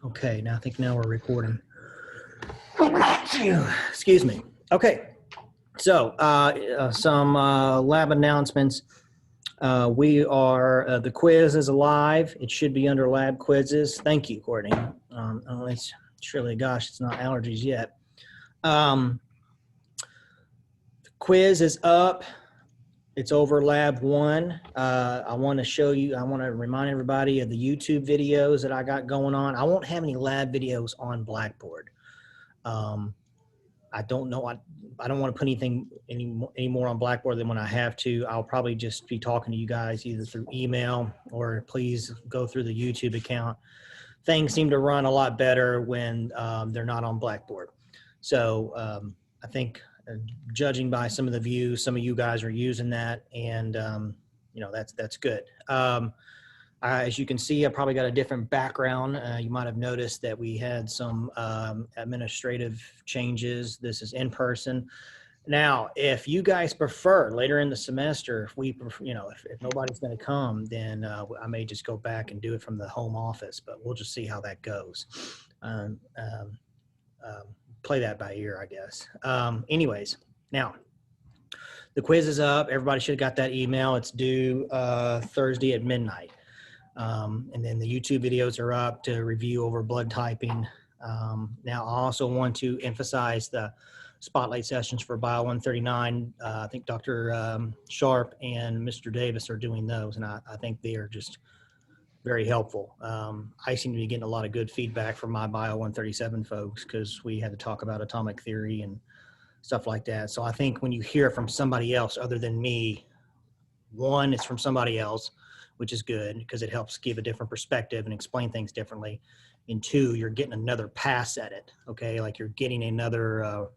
Okay, now I think now we're recording. Excuse me. Okay, so some lab announcements. The quiz is alive. It should be under lab quizzes. Thank you, Courtney. It's surely, gosh, it's not allergies yet. The quiz is up. It's over lab 1. I want to remind everybody of the YouTube videos that I got going on. I won't have any lab videos on Blackboard. I don't know. I don't want to put anything any more on Blackboard than when I have to. I'll probably just be talking to you guys either through email or please go through the YouTube account. Things seem to run a lot better when they're not on Blackboard. So I think judging by some of the views, some of you guys are using that, and that's good. As you can see, I probably got a different background. You might have noticed that we had some administrative changes. This is in person. Now, if you guys prefer later in the semester, if nobody's going to come, then I may just go back and do it from the home office, but we'll just see how that goes. Play that by ear, I guess. Anyways, now the quiz is up. Everybody should have got that email. It's due Thursday at midnight. And then the YouTube videos are up to review over blood typing. Now, I also want to emphasize the spotlight sessions for Bio 139. I think Dr. Sharp and Mr. Davis are doing those, and I think they are just very helpful. I seem to be getting a lot of good feedback from my Bio 137 folks because we had to talk about atomic theory and stuff like that. So I think when you hear from somebody else other than me, one, it's from somebody else, which is good because it helps give a different perspective and explain things differently. And two, you're getting another pass at it, okay? Like you're getting another,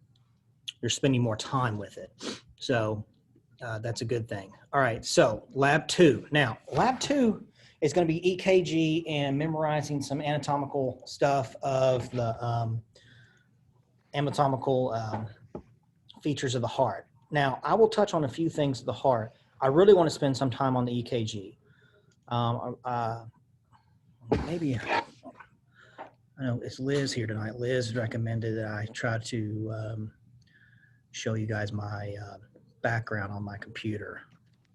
you're spending more time with it. So that's a good thing. All right, so lab 2. Now, lab 2 is going to be EKG and memorizing some anatomical stuff of the anatomical features of the heart. Now, I will touch on a few things of the heart. I really want to spend some time on the EKG. Maybe, I know it's Liz here tonight. Liz recommended that I try to show you guys my background on my computer,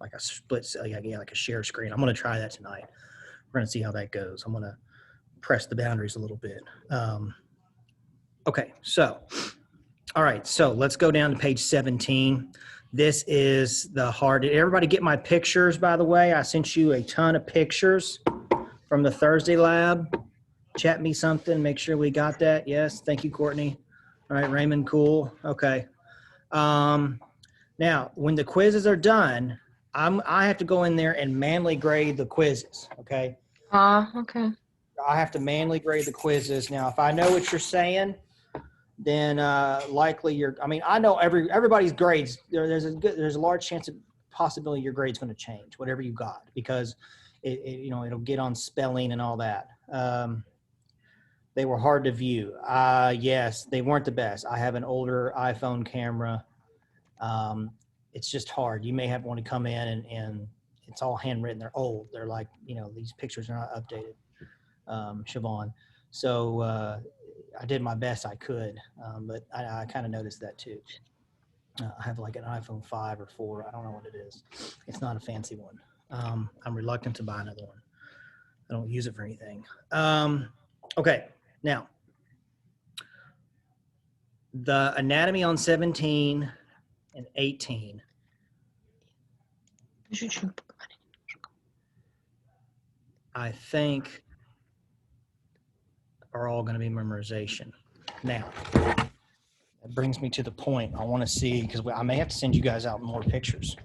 like a split, like a share screen. I'm going to try that tonight. We're going to see how that goes. I'm going to press the boundaries a little bit. Okay, so, all right, so let's go down to page 17. This is the heart. Did everybody get my pictures, by the way? I sent you a ton of pictures from the Thursday lab. Chat me something, make sure we got that. Yes, thank you, Courtney. All right, Raymond, cool. Okay. Now, when the quizzes are done, I have to go in there and manually grade the quizzes, okay? Okay. I have to manually grade the quizzes. Now, if I know what you're saying, then likely I know everybody's grades, there's a large chance of possibility your grade's going to change, whatever you got, because it'll get on spelling and all that. They were hard to view. Yes, they weren't the best. I have an older iPhone camera. It's just hard. You may have one to come in and it's all handwritten. They're old. They're like, these pictures are not updated, Siobhan. So I did my best I could, but I kind of noticed that too. I have like an iPhone 5 or 4. I don't know what it is. It's not a fancy one. I'm reluctant to buy another one. I don't use it for anything. Okay, now, the anatomy on 17 and 18. I think are all going to be memorization. Now, that brings me to the point I want to see, because I may have to send you guys out more pictures.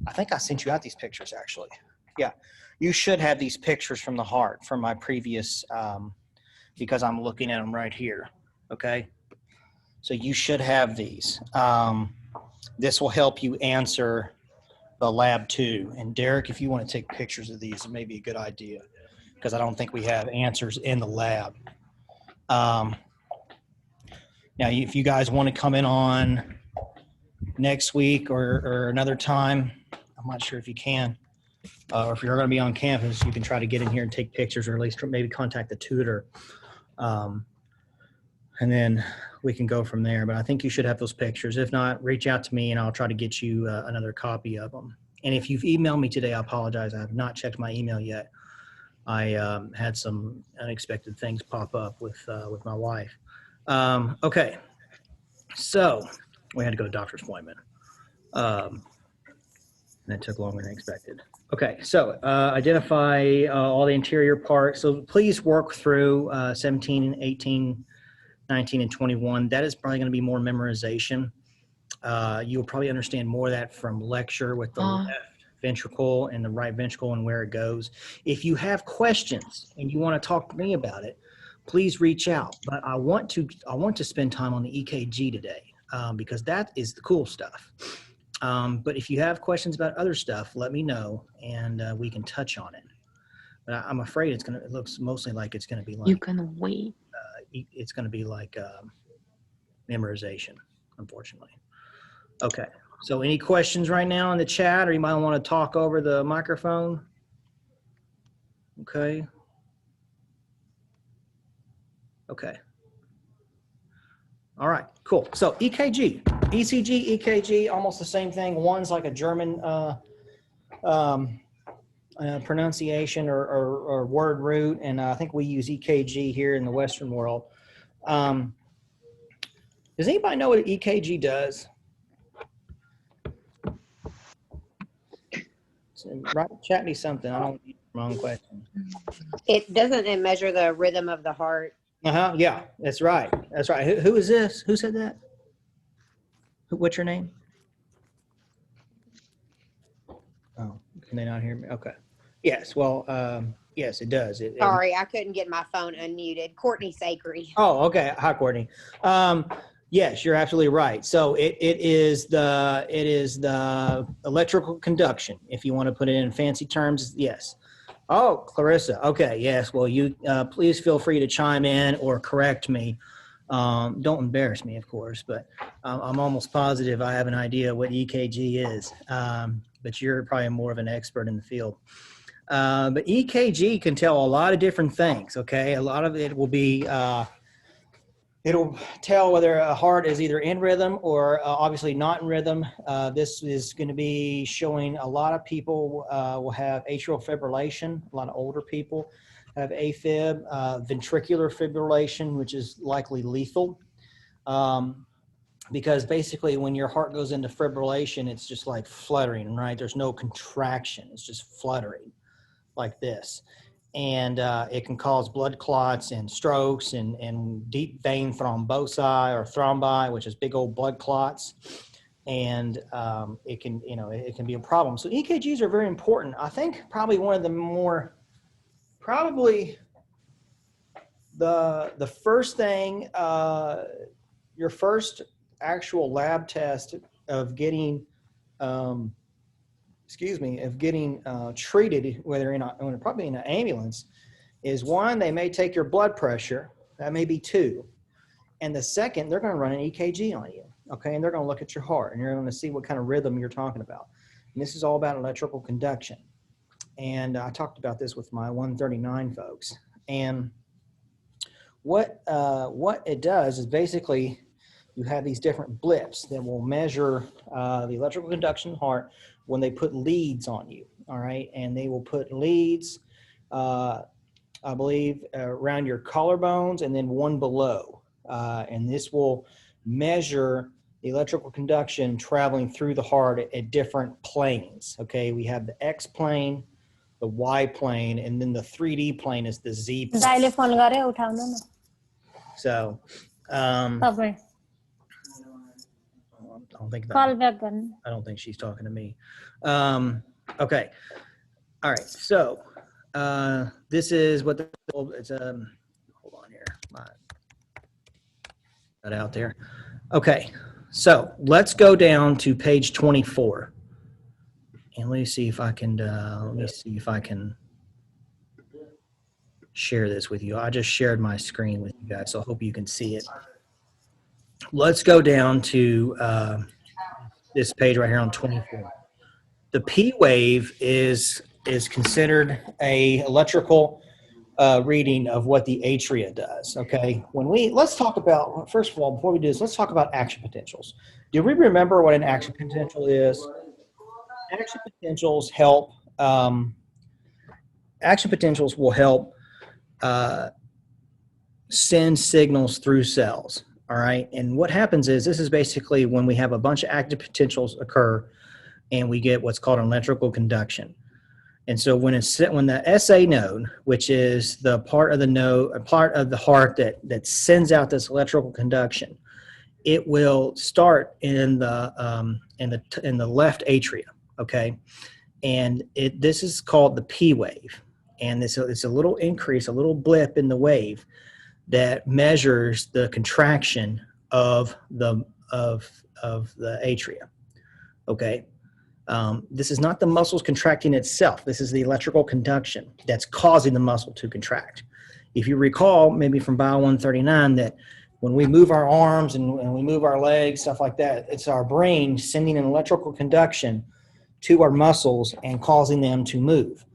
I think I sent you out these pictures, actually. Yeah, you should have these pictures from the heart from my previous, because I'm looking at them right here, okay? So you should have these. This will help you answer the lab 2. And Derek, if you want to take pictures of these, it may be a good idea, because I don't think we have answers in the lab. Now, if you guys want to come in on next week or another time, I'm not sure if you can, or if you're going to be on campus, you can try to get in here and take pictures, or at least maybe contact the tutor. And then we can go from there. But I think you should have those pictures. If not, reach out to me and I'll try to get you another copy of them. And if you've emailed me today, I apologize. I have not checked my email yet. I had some unexpected things pop up with my wife. Okay, so we had to go to doctor's appointment. That took longer than expected. Okay, so identify all the interior parts. So please work through 17, 18, 19, and 21. That is probably going to be more memorization. You'll probably understand more of that from lecture with the left ventricle and the right ventricle and where it goes. If you have questions and you want to talk to me about it, please reach out. But I want to spend time on the EKG today because that is the cool stuff. But if you have questions about other stuff, let me know and we can touch on it. But I'm afraid it looks mostly like it's going to be like you can wait. It's going to be like memorization, unfortunately. Okay. So any questions right now in the chat, or you might want to talk over the microphone? Okay. Okay. All right, cool. So EKG, ECG, EKG, almost the same thing. One's like a German pronunciation or word root, and I think we use EKG here in the Western world. Does anybody know what EKG does? Right, chat me something. I don't need the wrong question. Doesn't it measure the rhythm of the heart? Yeah, that's right. That's right. Who is this? Who said that? What's your name? Oh, can they not hear me? Okay. Yes. Well, yes, it does. Sorry, I couldn't get my phone unmuted. Courtney Sakery. Oh, okay. Hi, Courtney. Yes, you're absolutely right. So it is the electrical conduction. If you want to put it in fancy terms, yes. Oh, Clarissa. Okay. Yes. Well, you please feel free to chime in or correct me. Don't embarrass me, of course, but I'm almost positive I have an idea what EKG is. But you're probably more of an expert in the field. But EKG can tell a lot of different things. Okay. A lot of it will be, it'll tell whether a heart is either in rhythm or obviously not in rhythm. This is going to be showing a lot of people will have atrial fibrillation. A lot of older people have AFib, ventricular fibrillation, which is likely lethal. Because basically when your heart goes into fibrillation, it's just like fluttering, right? There's no contraction. It's just fluttering like this. And it can cause blood clots and strokes and deep vein thrombosi or thrombi, which is big old blood clots. And it can be a problem. So EKGs are very important. I think probably one of the more, probably the first thing, your first actual lab test of getting, treated, whether probably in an ambulance, is one, they may take your blood pressure. That may be two. And the second, they're going to run an EKG on you. Okay. And they're going to look at your heart and you're going to see what kind of rhythm you're talking about. And this is all about electrical conduction. And I talked about this with my 139 folks. And what it does is basically you have these different blips that will measure the electrical conduction of the heart when they put leads on you, all right? And they will put leads, I believe, around your collarbones and then one below. And this will measure the electrical conduction traveling through the heart at different planes, okay? We have the X plane, the Y plane, and then the 3D plane is the Z plane. So, I don't think she's talking to me. Okay. All right. So this is what it's hold on here. Got out there. Okay. So let's go down to page 24. And let me see if I can share this with you. I just shared my screen with you guys, so I hope you can see it. Let's go down to this page right here on 24. The P wave is considered a electrical reading of what the atria does. Okay, let's talk about, first of all, before we do this, let's talk about action potentials. Do we remember what an action potential is? Action potentials help. Action potentials will help send signals through cells. All right, and what happens is this is basically when we have a bunch of active potentials occur, and we get what's called an electrical conduction. And so when the SA node, which is the part of the node, a part of the heart that sends out this electrical conduction, it will start in the left atria, okay? And this is called the P wave, and it's a little increase, a little blip in the wave that measures the contraction of the atria, okay? This is not the muscles contracting itself. This is the electrical conduction that's causing the muscle to contract. If you recall, maybe from Bio 139, that when we move our arms and we move our legs, stuff like that, it's our brain sending an electrical conduction to our muscles and causing them to move.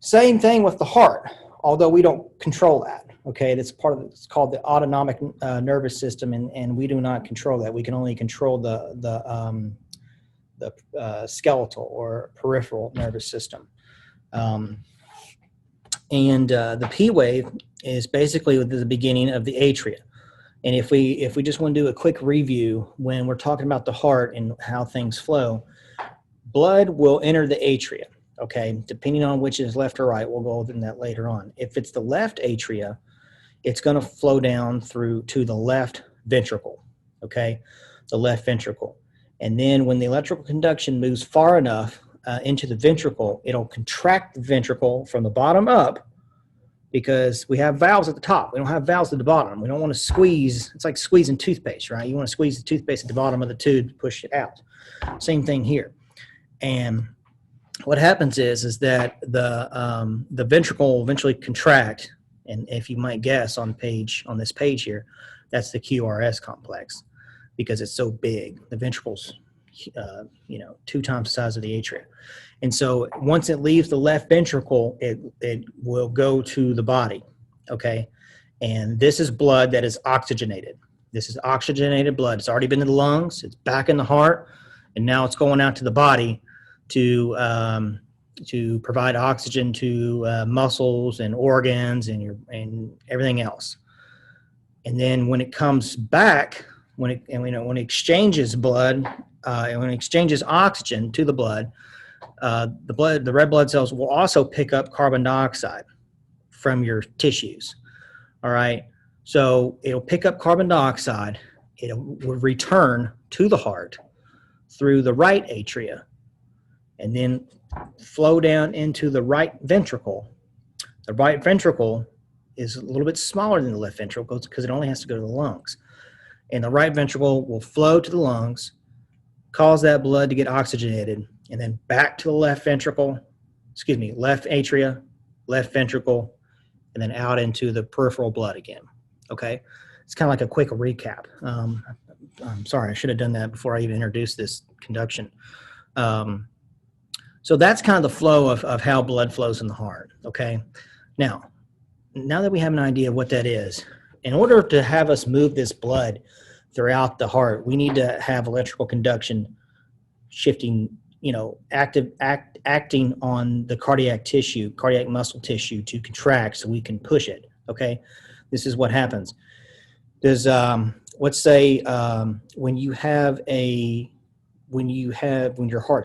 Same thing with the heart, although we don't control that. Okay, that's part of it. It's called the autonomic nervous system, and we do not control that. We can only control the skeletal or peripheral nervous system. The P wave is basically the beginning of the atria. And if we just want to do a quick review, when we're talking about the heart and how things flow, blood will enter the atria, okay? Depending on which is left or right, we'll go over that later on. If it's the left atria, it's going to flow down through to the left ventricle, okay? The left ventricle. And then when the electrical conduction moves far enough into the ventricle, it'll contract the ventricle from the bottom up, because we have valves at the top. We don't have valves at the bottom. We don't want to squeeze. It's like squeezing toothpaste, right? You want to squeeze the toothpaste at the bottom of the tube to push it out. Same thing here. And what happens is that the ventricle will eventually contract. And if you might guess on this page here, that's the QRS complex, because it's so big. The ventricle's 2 times the size of the atria. And so once it leaves the left ventricle, it will go to the body, okay? And this is blood that is oxygenated. This is oxygenated blood. It's already been in the lungs. It's back in the heart. And now it's going out to the body to provide oxygen to muscles and organs and everything else. And then when it comes back, when it exchanges blood, and when it exchanges oxygen to the blood, the red blood cells will also pick up carbon dioxide from your tissues. All right. So it'll pick up carbon dioxide. It will return to the heart through the right atria, and then flow down into the right ventricle. The right ventricle is a little bit smaller than the left ventricle because it only has to go to the lungs. And the right ventricle will flow to the lungs, cause that blood to get oxygenated, and then back to the left atria, left ventricle, and then out into the peripheral blood again. Okay? It's kind of like a quick recap. I'm sorry, I should have done that before I even introduced this conduction. So that's kind of the flow of how blood flows in the heart. Okay? Now that we have an idea of what that is, in order to have us move this blood throughout the heart, we need to have electrical conduction shifting, acting on the cardiac muscle tissue to contract so we can push it. Okay, this is what happens. There's let's say when your heart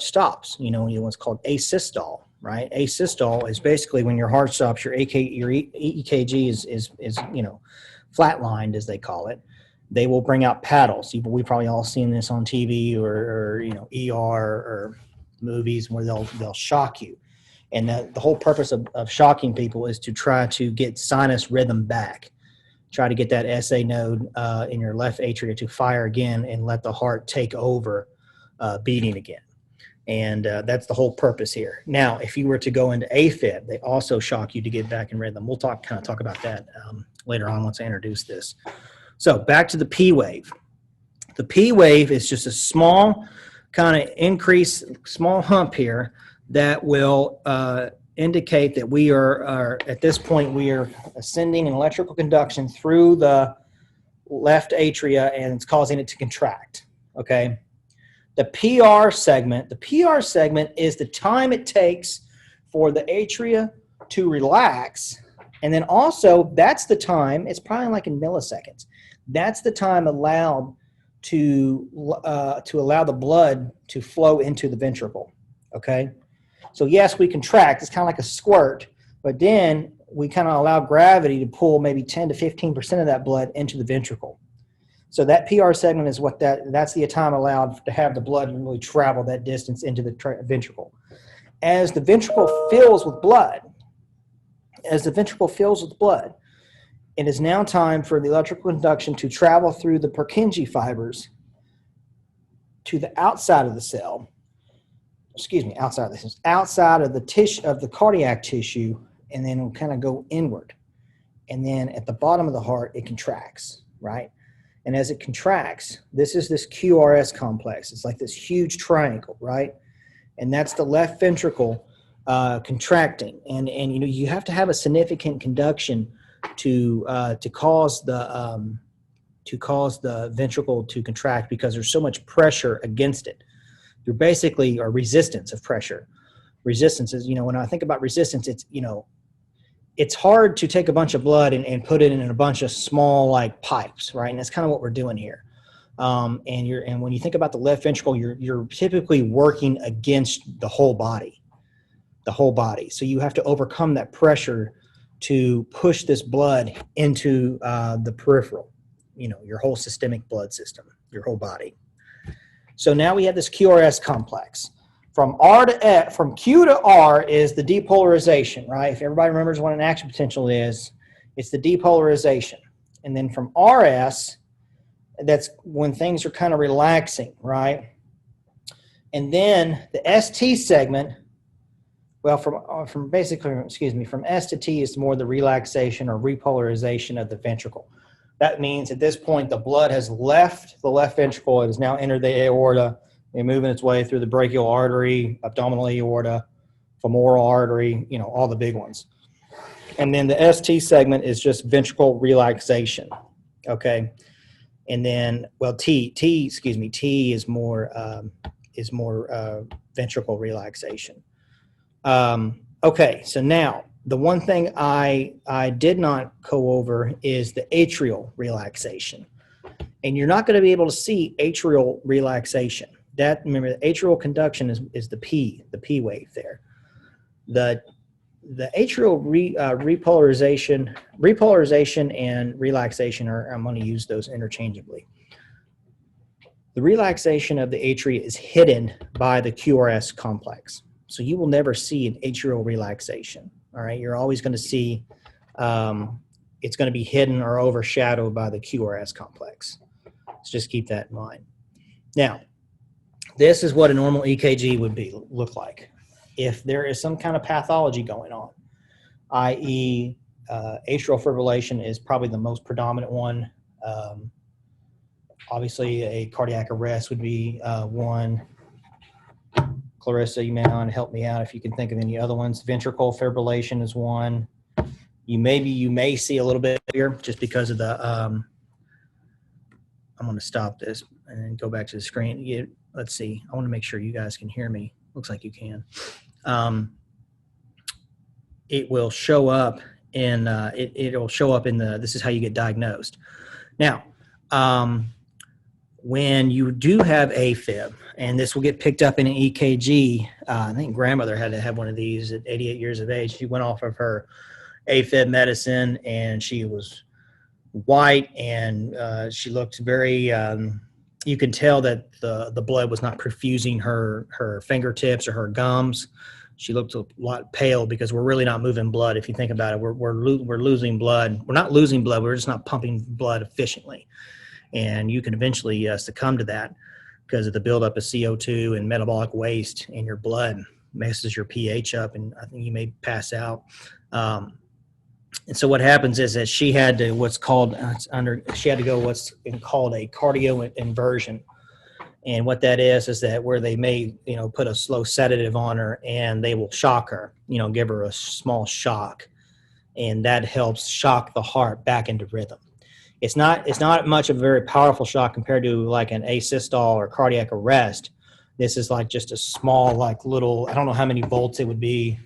stops, what's called asystole, right? Asystole is basically when your heart stops, your EKG is flatlined, as they call it. They will bring out paddles. We've probably all seen this on TV or ER or movies where they'll shock you. And the whole purpose of shocking people is to try to get sinus rhythm back. Try to get that SA node in your left atria to fire again and let the heart take over beating again. And that's the whole purpose here. Now, if you were to go into AFib, they also shock you to get back in rhythm. We'll talk about that later on once I introduce this. So back to the P wave. The P wave is just a small kind of increase, small hump here that will indicate that we are at this point, we are sending an electrical conduction through the left atria and it's causing it to contract, okay? The PR segment is the time it takes for the atria to relax. And then also that's the time, it's probably like in milliseconds. That's the time allowed to allow the blood to flow into the ventricle, okay? So yes, we contract, it's kind of like a squirt, but then we kind of allow gravity to pull maybe 10 to 15% of that blood into the ventricle. So that PR segment is what that's the time allowed to have the blood really travel that distance into the ventricle. As the ventricle fills with blood, it is now time for the electrical conduction to travel through the Purkinje fibers to the outside of the cell. Outside of the tissue of the cardiac tissue, and then it'll kind of go inward. And then at the bottom of the heart, it contracts, right? And as it contracts, this is this QRS complex. It's like this huge triangle, right? And that's the left ventricle contracting. And you know, you have to have a significant conduction to cause the ventricle to contract, because there's so much pressure against it. You're basically a resistance of pressure. Resistance is, you know, when I think about resistance, it's, you know, it's hard to take a bunch of blood and put it in a bunch of small like pipes, right? And that's kind of what we're doing here. And when you think about the left ventricle, you're typically working against the whole body. So you have to overcome that pressure to push this blood into the peripheral, you know, your whole systemic blood system, your whole body. So now we have this QRS complex. From Q to R is the depolarization, right? If everybody remembers what an action potential is, it's the depolarization. And then from RS, that's when things are kind of relaxing, right? And then the ST segment, well, from S to T is more the relaxation or repolarization of the ventricle. That means at this point, the blood has left the left ventricle. It has now entered the aorta and moving its way through the brachial artery, abdominal aorta, femoral artery, you know, all the big ones. And then the ST segment is just ventricle relaxation, okay? And then, well, T is more ventricle relaxation. Okay, so now, the one thing I did not go over is the atrial relaxation. And you're not going to be able to see atrial relaxation. Remember, the atrial conduction is the P wave there. The atrial repolarization and relaxation I'm going to use those interchangeably. The relaxation of the atria is hidden by the QRS complex. So you will never see an atrial relaxation. All right, you're always going to see it's going to be hidden or overshadowed by the QRS complex. So just keep that in mind. Now, this is what a normal EKG would look like if there is some kind of pathology going on, i.e. Atrial fibrillation is probably the most predominant one. Obviously, a cardiac arrest would be one. Clarissa, you may want to help me out if you can think of any other ones. Ventricle fibrillation is one. You may see a little bit here just because of the, I'm going to stop this and go back to the screen. Let's see. I want to make sure you guys can hear me. Looks like you can. It will show up in, it'll show up in this is how you get diagnosed. Now, when you do have AFib, and this will get picked up in an EKG, I think grandmother had to have one of these at 88 years of age. She went off of her AFib medicine, and she was white, and she looked very, you can tell that the blood was not perfusing her fingertips or her gums. She looked a lot pale because we're really not moving blood. If you think about it, we're losing blood. We're not losing blood. We're just not pumping blood efficiently. And you can eventually succumb to that because of the buildup of CO2 and metabolic waste in your blood. Messes your pH up, and I think you may pass out. And so what happens is that she had to go what's called a cardio inversion. And what that is that where they may, put a slow sedative on her and they will shock her, give her a small shock. And that helps shock the heart back into rhythm. It's not much of a very powerful shock compared to like an asystole or cardiac arrest. This is like just a small, like little, I don't know how many volts it would be,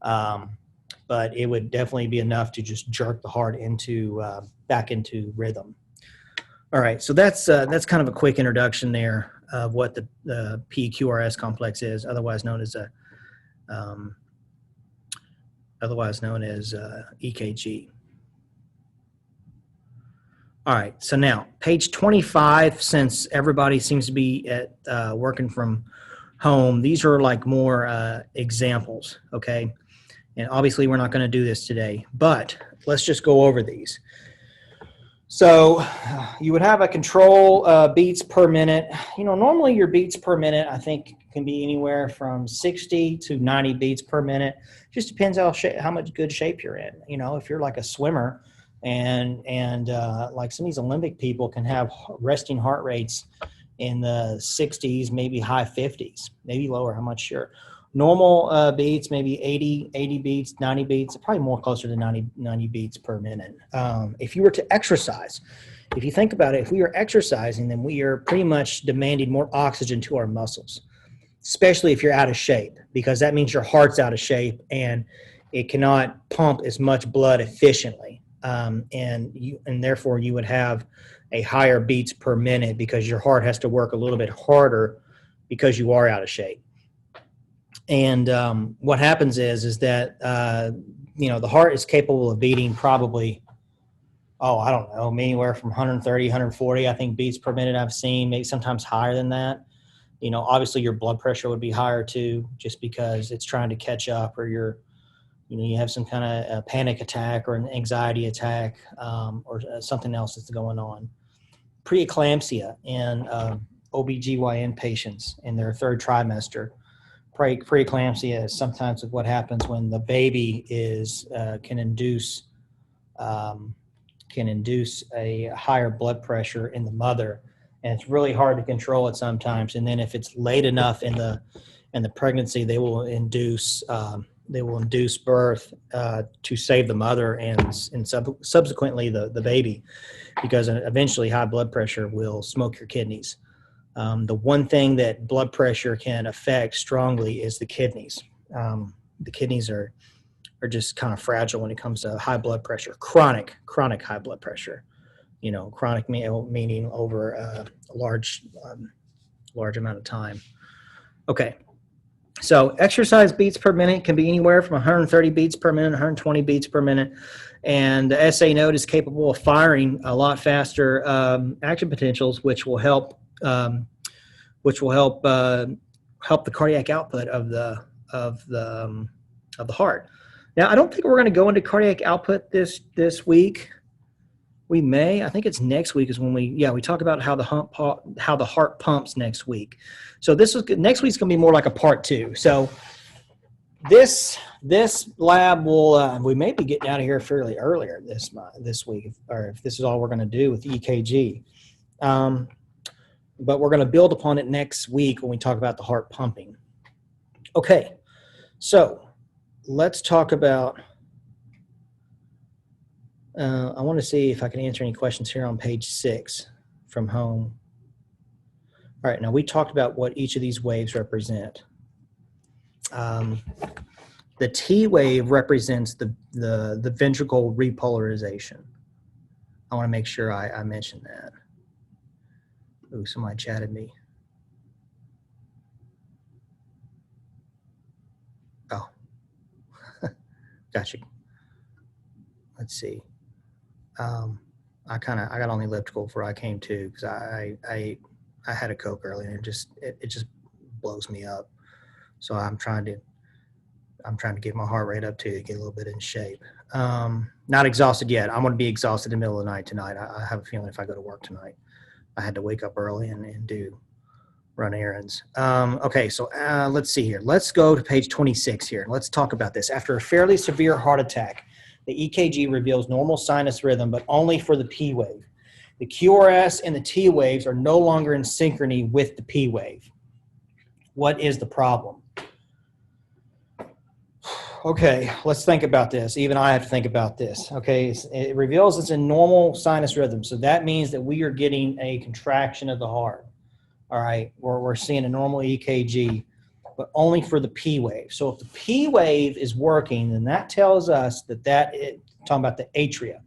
but it would definitely be enough to just jerk the heart into back into rhythm. All right, so that's kind of a quick introduction there of what the PQRS complex is, otherwise known as EKG. All right, so now page 25, since everybody seems to be working from home, these are like more examples, okay? And obviously we're not going to do this today, but let's just go over these. So you would have a control beats per minute. Normally your beats per minute, I think, can be anywhere from 60 to 90 beats per minute. Just depends how much good shape you're in. If you're like a swimmer and like some of these Olympic people can have resting heart rates in the 60s, maybe high 50s, maybe lower, I'm not sure. Normal beats, maybe 80 beats, 90 beats, probably more closer to 90 beats per minute. If you were to exercise, if you think about it, if we are exercising, then we are pretty much demanding more oxygen to our muscles, especially if you're out of shape, because that means your heart's out of shape and it cannot pump as much blood efficiently. And therefore you would have a higher beats per minute because your heart has to work a little bit harder because you are out of shape. And what happens is that, the heart is capable of beating probably, I don't know, anywhere from 130, 140, I think, beats per minute I've seen, maybe sometimes higher than that. Obviously your blood pressure would be higher too, just because it's trying to catch up, or you have some kind of panic attack or an anxiety attack, or something else that's going on. Preeclampsia in OBGYN patients in their third trimester. Preeclampsia is sometimes what happens when the baby can induce a higher blood pressure in the mother, and it's really hard to control it sometimes. And then if it's late enough in the pregnancy, they will induce birth to save the mother and subsequently the baby, because eventually high blood pressure will smoke your kidneys. The one thing that blood pressure can affect strongly is the kidneys. The kidneys are just kind of fragile when it comes to high blood pressure, chronic high blood pressure. Chronic meaning over a large amount of time. Okay, so exercise beats per minute can be anywhere from 130 beats per minute, 120 beats per minute. And the SA node is capable of firing a lot faster action potentials, which will help help the cardiac output of the heart. Now, I don't think we're going to go into cardiac output this week. We may. I think it's next week is when we talk about how the heart pumps next week. So next week's going to be more like a part 2. So this lab will we may be getting out of here fairly earlier this week, or if this is all we're going to do with EKG. But we're going to build upon it next week when we talk about the heart pumping. Okay, so let's talk about, I want to see if I can answer any questions here on page 6 from home. All right, now we talked about what each of these waves represent. The T wave represents the ventricle repolarization. I want to make sure I mention that. Ooh, somebody chatted me. Oh, gotcha. Let's see. I got on the elliptical before I came to, because I had a Coke earlier, and it just blows me up. So I'm trying to get my heart rate up to get a little bit in shape. Not exhausted yet. I'm going to be exhausted in the middle of the night tonight. I have a feeling if I go to work tonight, I had to wake up early and run errands. Okay, so let's see here. Let's go to page 26 here. Let's talk about this. After a fairly severe heart attack, the EKG reveals normal sinus rhythm, but only for the P wave. The QRS and the T waves are no longer in synchrony with the P wave. What is the problem? Okay, let's think about this. Even I have to think about this. Okay, it reveals it's a normal sinus rhythm. So that means that we are getting a contraction of the heart. All right, we're seeing a normal EKG, but only for the P wave. So if the P wave is working, then that tells us that talking about the atria.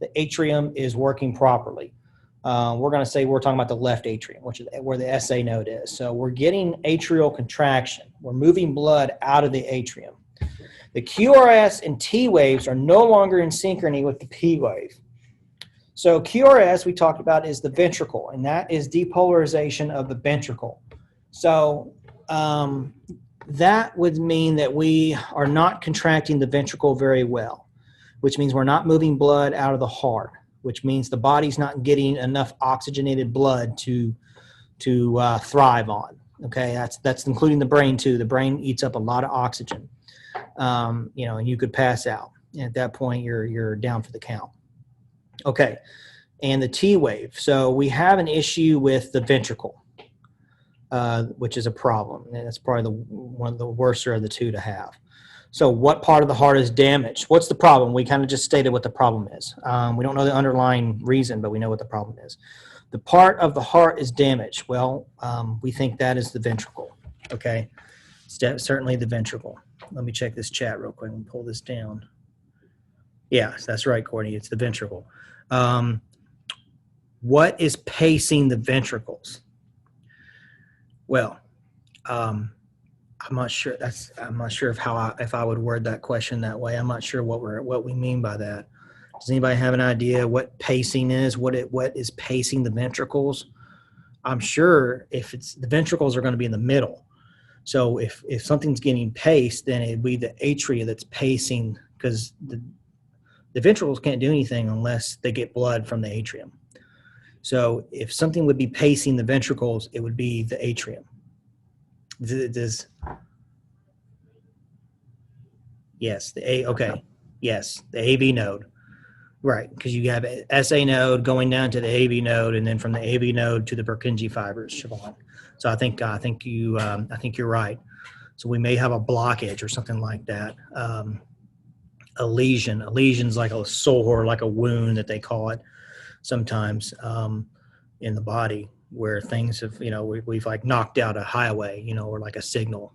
The atrium is working properly. We're going to say we're talking about the left atrium, which is where the SA node is. So we're getting atrial contraction. We're moving blood out of the atrium. The QRS and T waves are no longer in synchrony with the P wave. So QRS, we talked about, is the ventricle, and that is depolarization of the ventricle. So that would mean that we are not contracting the ventricle very well, which means we're not moving blood out of the heart, which means the body's not getting enough oxygenated blood to thrive on. Okay, that's including the brain too. The brain eats up a lot of oxygen. And you could pass out. And at that point, you're down for the count. Okay, and the T wave. So we have an issue with the ventricle, which is a problem. And that's probably one of the worst of the two to have. So what part of the heart is damaged? What's the problem? We kind of just stated what the problem is. We don't know the underlying reason, but we know what the problem is. The part of the heart is damaged. Well, we think that is the ventricle. Okay, certainly the ventricle. Let me check this chat real quick and pull this down. Yes, that's right, Courtney. It's the ventricle. What is pacing the ventricles? Well, I'm not sure. I'm not sure if I would word that question that way. I'm not sure what we mean by that. Does anybody have an idea what pacing is? What is pacing the ventricles? I'm sure if it's the ventricles are going to be in the middle. So if something's getting paced, then it'd be the atria that's pacing, because the ventricles can't do anything unless they get blood from the atrium. So if something would be pacing the ventricles, it would be the atrium. Yes, yes, the AV node. Right, because you have a SA node going down to the AV node, and then from the AV node to the Purkinje fibers, Siobhan. So I think you're right. So we may have a blockage or something like that. A lesion. A lesion's like a sore, like a wound that they call it sometimes in the body, where things have, we've like knocked out a highway, or like a signal.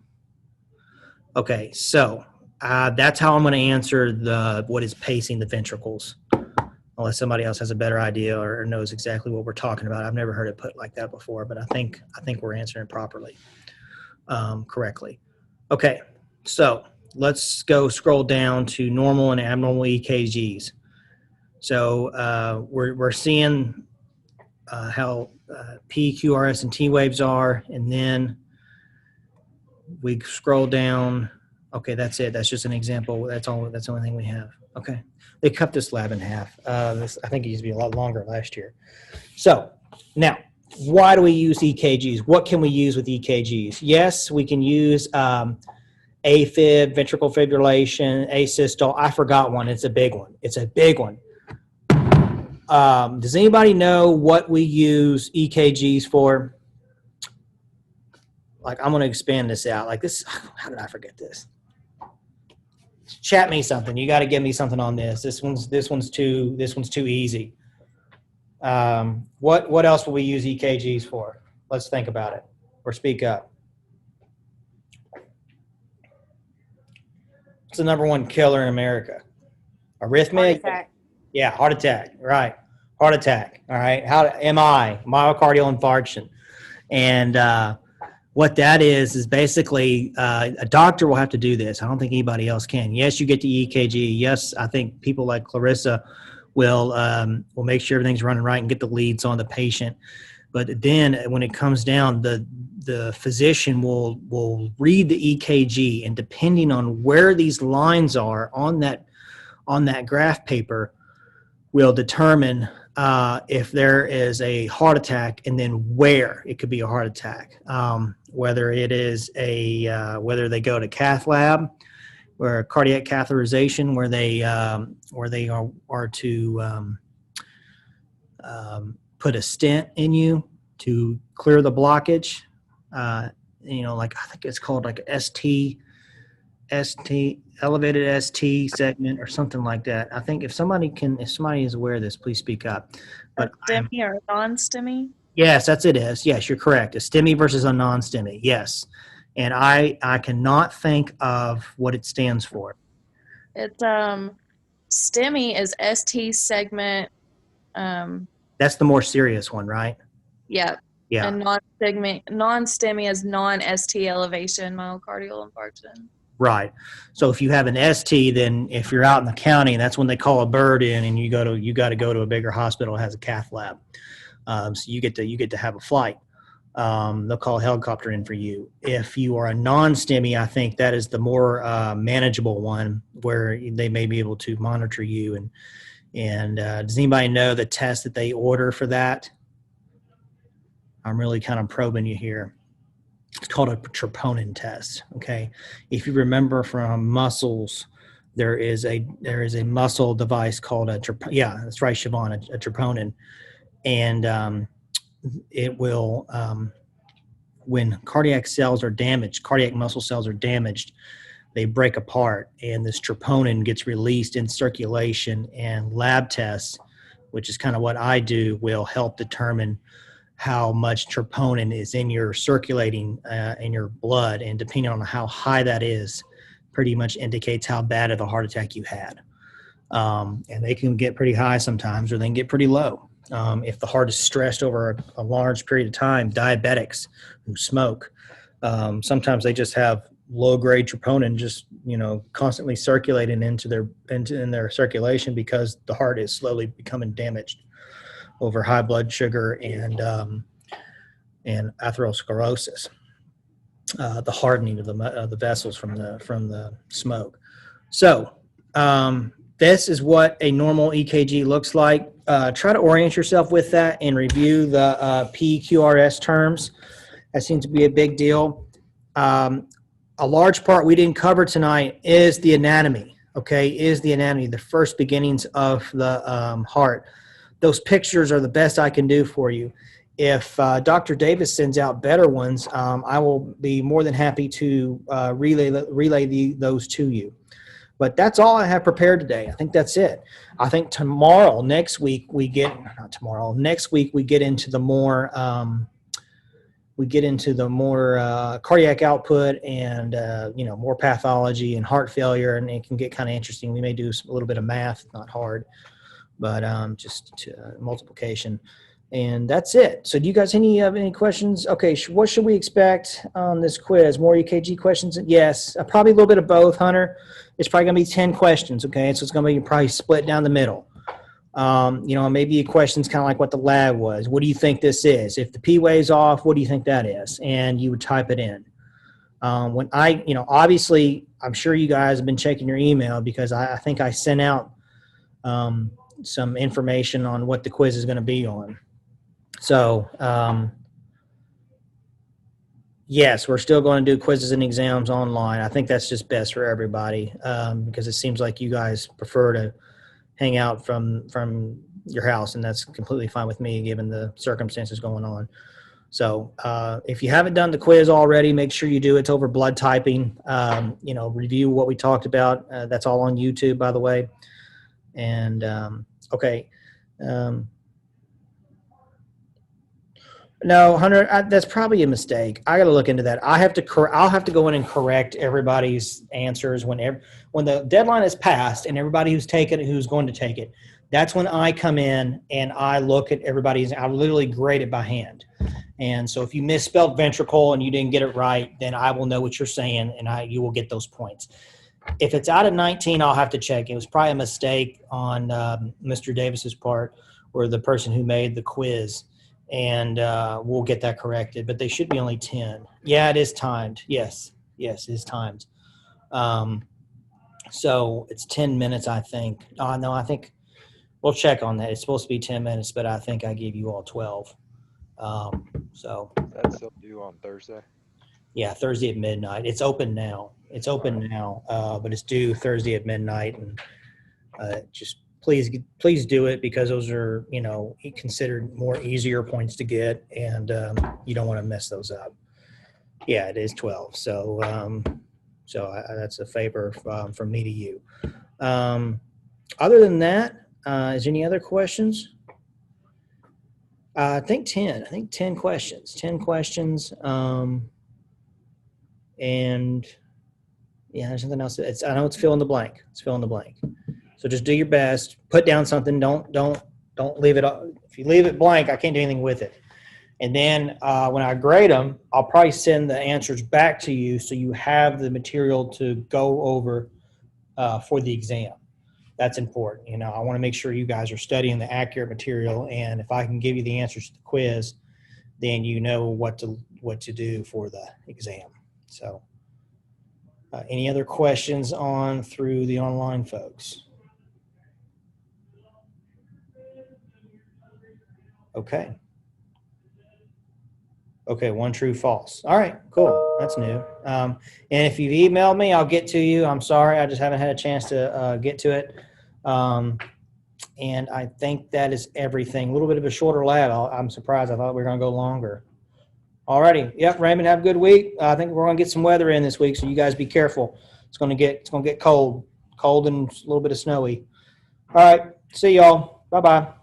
Okay, so that's how I'm going to answer what is pacing the ventricles, unless somebody else has a better idea or knows exactly what we're talking about. I've never heard it put like that before, but I think we're answering it properly, correctly. Okay, so let's go scroll down to normal and abnormal EKGs. So we're seeing how P, QRS, and T waves are, and then we scroll down. Okay, that's it. That's just an example. That's the only thing we have. Okay. They cut this lab in half. I think it used to be a lot longer last year. So now, why do we use EKGs? What can we use with EKGs? Yes, we can use AFib, ventricle fibrillation, asystole. I forgot one. It's a big one. Does anybody know what we use EKGs for? Like, I'm going to expand this out. Like this, how did I forget this? Chat me something. You got to give me something on this. This one's too easy. What else will we use EKGs for? Let's think about it, or speak up. What's the number one killer in America? Arrhythmia? Heart attack. Yeah, heart attack. Right. Heart attack. All right. Myocardial infarction. And what that is basically a doctor will have to do this. I don't think anybody else can. Yes, you get the EKG. Yes, I think people like Clarissa will make sure everything's running right and get the leads on the patient. But then when it comes down, the physician will read the EKG, and depending on where these lines are on that graph paper, will determine if there is a heart attack, and then where it could be a heart attack. Whether it is whether they go to cath lab, or cardiac catheterization, where they are to put a stent in you to clear the blockage. Like I think it's called like ST, elevated ST segment or something like that. I think if somebody is aware of this, please speak up. A But STEMI or a non-STEMI? yes, that's it is. Yes, you're correct. A STEMI versus a non-STEMI. Yes. And I cannot think of what it stands for. It's STEMI is ST segment. That's the more serious one, right? Yeah. Yeah. And non-STEMI is non-ST elevation myocardial infarction. Right. So if you have an ST, then if you're out in the county, that's when they call a bird in, and you got to go to a bigger hospital that has a cath lab. So you get to have a flight. They'll call a helicopter in for you. If you are a non-STEMI, I think that is the more manageable one, where they may be able to monitor you. And does anybody know the test that they order for that? I'm really kind of probing you here. It's called a troponin test. Okay, if you remember from muscles, there is a muscle device called a that's right, Siobhan, a troponin, and it will when cardiac muscle cells are damaged, they break apart, and this troponin gets released in circulation, and lab tests, which is kind of what I do, will help determine how much troponin is in your circulating in your blood, and depending on how high that is, pretty much indicates how bad of a heart attack you had. And they can get pretty high sometimes, or they can get pretty low. If the heart is stressed over a large period of time, diabetics who smoke, sometimes they just have low-grade troponin just constantly circulating in their circulation, because the heart is slowly becoming damaged over high blood sugar and atherosclerosis, the hardening of the vessels from the smoke. So this is what a normal EKG looks like. Try to orient yourself with that and review the PQRS terms. That seems to be a big deal. A large part we didn't cover tonight is the anatomy. Okay, the first beginnings of the heart. Those pictures are the best I can do for you. If Dr. Davis sends out better ones, I will be more than happy to relay those to you. But that's all I have prepared today. I think that's it. I think next week we get into the more cardiac output and more pathology and heart failure, and it can get kind of interesting. We may do a little bit of math, not hard, but just multiplication, and that's it. So do you guys have any questions? Okay, what should we expect on this quiz? More EKG questions? Yes, probably a little bit of both, Hunter. It's probably going to be 10 questions, okay? So it's going to be probably split down the middle. Maybe a question's kind of like what the lab was. What do you think this is? If the P wave's off, what do you think that is? And you would type it in. Obviously, I'm sure you guys have been checking your email, because I think I sent out some information on what the quiz is going to be on. So, yes, we're still going to do quizzes and exams online. I think that's just best for everybody, because it seems like you guys prefer to hang out from your house, and that's completely fine with me given the circumstances going on. So if you haven't done the quiz already, make sure you do. It's over blood typing. Review what we talked about. That's all on YouTube, by the way. And okay. No, Hunter, that's probably a mistake. I got to look into that. I'll have to go in and correct everybody's answers when the deadline is passed, and everybody who's going to take it. That's when I come in and I look at everybody's. I literally grade it by hand. And so if you misspelled ventricle and you didn't get it right, then I will know what you're saying, and you will get those points. If it's out of 19, I'll have to check. It was probably a mistake on Mr. Davis's part, or the person who made the quiz. And we'll get that corrected, but they should be only 10. Yeah, it is timed. Yes, it is timed. So it's 10 minutes, I think. No, I think we'll check on that. It's supposed to be 10 minutes, but I think I gave you all 12. So That's still due on Thursday. Yeah, Thursday at midnight. It's open now. But it's due Thursday at midnight, and just please do it, because those are, considered more easier points to get, and you don't want to mess those up. Yeah, it is 12. So that's a favor from me to you. Other than that, is there any other questions? I think 10. I think 10 questions. 10 questions. And yeah, there's something else. I know it's fill in the blank. It's fill in the blank. So just do your best. Put down something. Don't leave it. If you leave it blank, I can't do anything with it. And then when I grade them, I'll probably send the answers back to you, so you have the material to go over for the exam. That's important. I want to make sure you guys are studying the accurate material, and if I can give you the answers to the quiz, then you know what to do for the exam. So any other questions through the online folks? Okay. Okay, 1 true, false. All right, cool. That's new. And if you've emailed me, I'll get to you. I'm sorry, I just haven't had a chance to get to it. And I think that is everything. A little bit of a shorter lab. I'm surprised. I thought we were going to go longer. All righty. Yep, Raymond, have a good week. I think we're going to get some weather in this week, so you guys be careful. It's going to get cold and a little bit of snowy. All right, see y'all. Bye-bye.